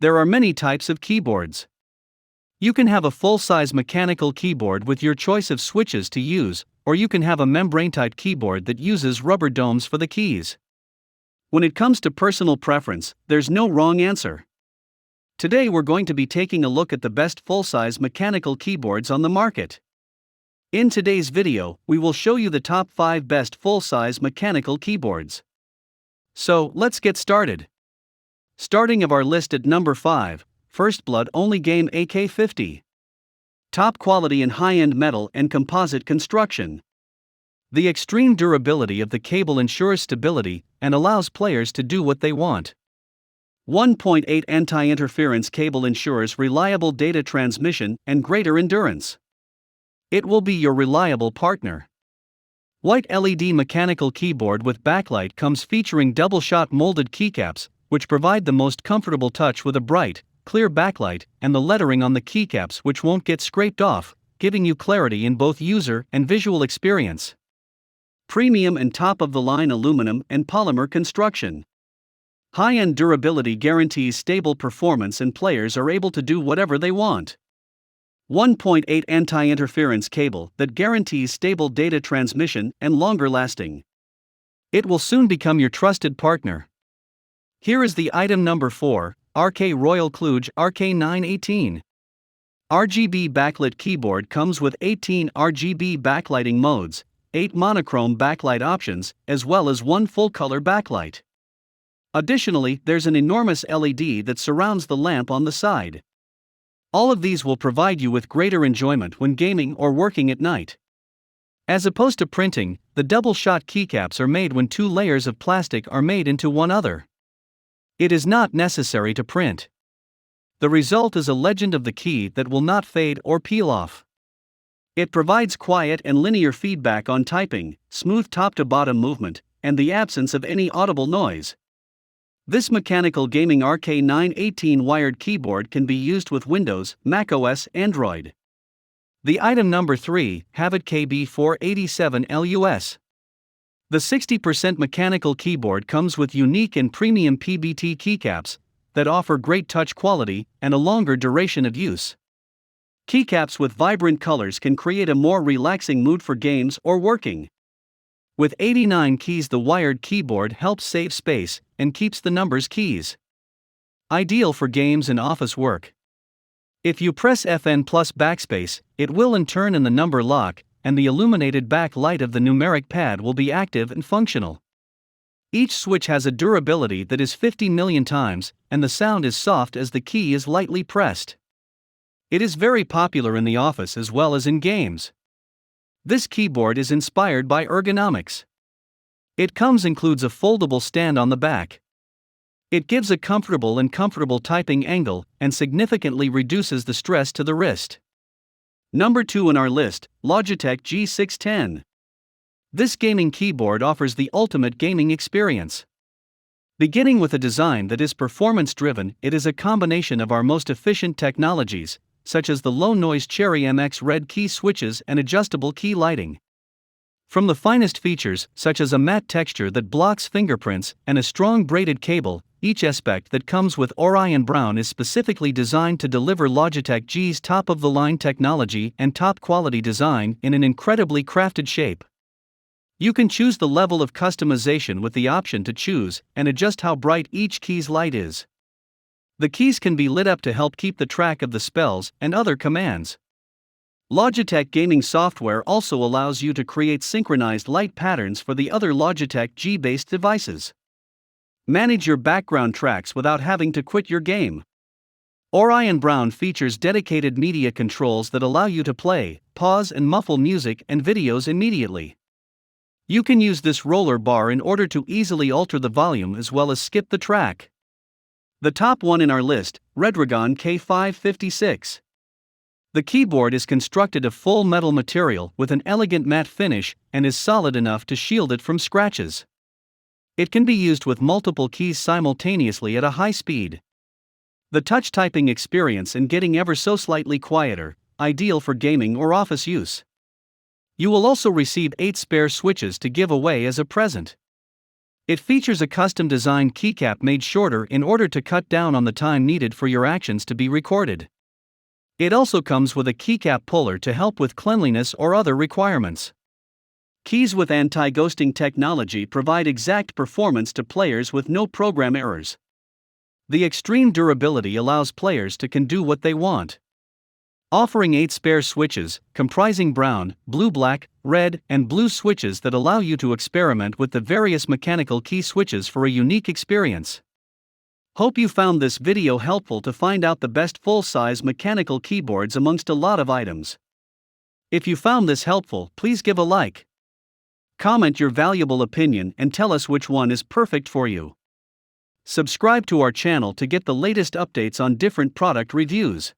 There are many types of keyboards. You can have a full-size mechanical keyboard with your choice of switches to use, or you can have a membrane-type keyboard that uses rubber domes for the keys. When it comes to personal preference, there's no wrong answer. Today we're going to be taking a look at the best full-size mechanical keyboards on the market. In today's video, we will show you the top 5 best full-size mechanical keyboards. So, let's get started. Starting of our list at number 5, First Blood Only Game AK50. Top quality in high-end metal and composite construction. The extreme durability of the cable ensures stability and allows players to do what they want. 1.8 anti-interference cable ensures reliable data transmission and greater endurance. It will be your reliable partner. White LED mechanical keyboard with backlight comes featuring double-shot molded keycaps, which provide the most comfortable touch with a bright, clear backlight and the lettering on the keycaps which won't get scraped off, giving you clarity in both user and visual experience. Premium and top-of-the-line aluminum and polymer construction. High-end durability guarantees stable performance and players are able to do whatever they want. 1.8 anti-interference cable that guarantees stable data transmission and longer lasting. It will soon become your trusted partner. Here is the item number 4, Royal CLuj RK918. RGB backlit keyboard comes with 18 RGB backlighting modes, 8 monochrome backlight options, as well as 1 full-color backlight. Additionally, there's an enormous LED that surrounds the lamp on the side. All of these will provide you with greater enjoyment when gaming or working at night. As opposed to printing, the double-shot keycaps are made when 2 layers of plastic are made into one other. It is not necessary to print. The result is a legend of the key that will not fade or peel off. It provides quiet and linear feedback on typing, smooth top-to-bottom movement, and the absence of any audible noise. This mechanical gaming RK918 wired keyboard can be used with Windows, macOS, Android. The item number 3, Haveit KB480lus. The 60% mechanical keyboard comes with unique and premium PBT keycaps that offer great touch quality and a longer duration of use. Keycaps with vibrant colors can create a more relaxing mood for games or working. With 89 keys, the wired keyboard helps save space and keeps the numbers keys. Ideal for games and office work. If you press FN plus backspace, it will in turn in the number lock, and the illuminated back light of the numeric pad will be active and functional. Each switch has a durability that is 50 million times, and the sound is soft as the key is lightly pressed. It is very popular in the office as well as in games. This keyboard is inspired by ergonomics. It includes a foldable stand on the back. It gives a comfortable typing angle and significantly reduces the stress to the wrist. Number 2 in our list, Logitech G610. This gaming keyboard offers the ultimate gaming experience. Beginning with a design that is performance-driven, it is a combination of our most efficient technologies, such as the low-noise Cherry MX Red key switches and adjustable key lighting. From the finest features, such as a matte texture that blocks fingerprints and a strong braided cable, each aspect that comes with Orion Brown is specifically designed to deliver Logitech G's top-of-the-line technology and top-quality design in an incredibly crafted shape. You can choose the level of customization with the option to choose and adjust how bright each key's light is. The keys can be lit up to help keep the track of the spells and other commands. Logitech gaming software also allows you to create synchronized light patterns for the other Logitech G-based devices. Manage your background tracks without having to quit your game. Orion Brown features dedicated media controls that allow you to play, pause and muffle music and videos immediately. You can use this roller bar in order to easily alter the volume as well as skip the track. The top one in our list, Redragon K556. The keyboard is constructed of full metal material with an elegant matte finish and is solid enough to shield it from scratches. It can be used with multiple keys simultaneously at a high speed. The touch typing experience and getting ever so slightly quieter, ideal for gaming or office use. You will also receive 8 spare switches to give away as a present. It features a custom-designed keycap made shorter in order to cut down on the time needed for your actions to be recorded. It also comes with a keycap puller to help with cleanliness or other requirements. Keys with anti-ghosting technology provide exact performance to players with no program errors. The extreme durability allows players to can do what they want. Offering 8 spare switches, comprising brown, blue-black, red, and blue switches that allow you to experiment with the various mechanical key switches for a unique experience. Hope you found this video helpful to find out the best full-size mechanical keyboards amongst a lot of items. If you found this helpful, please give a like. Comment your valuable opinion and tell us which one is perfect for you. Subscribe to our channel to get the latest updates on different product reviews.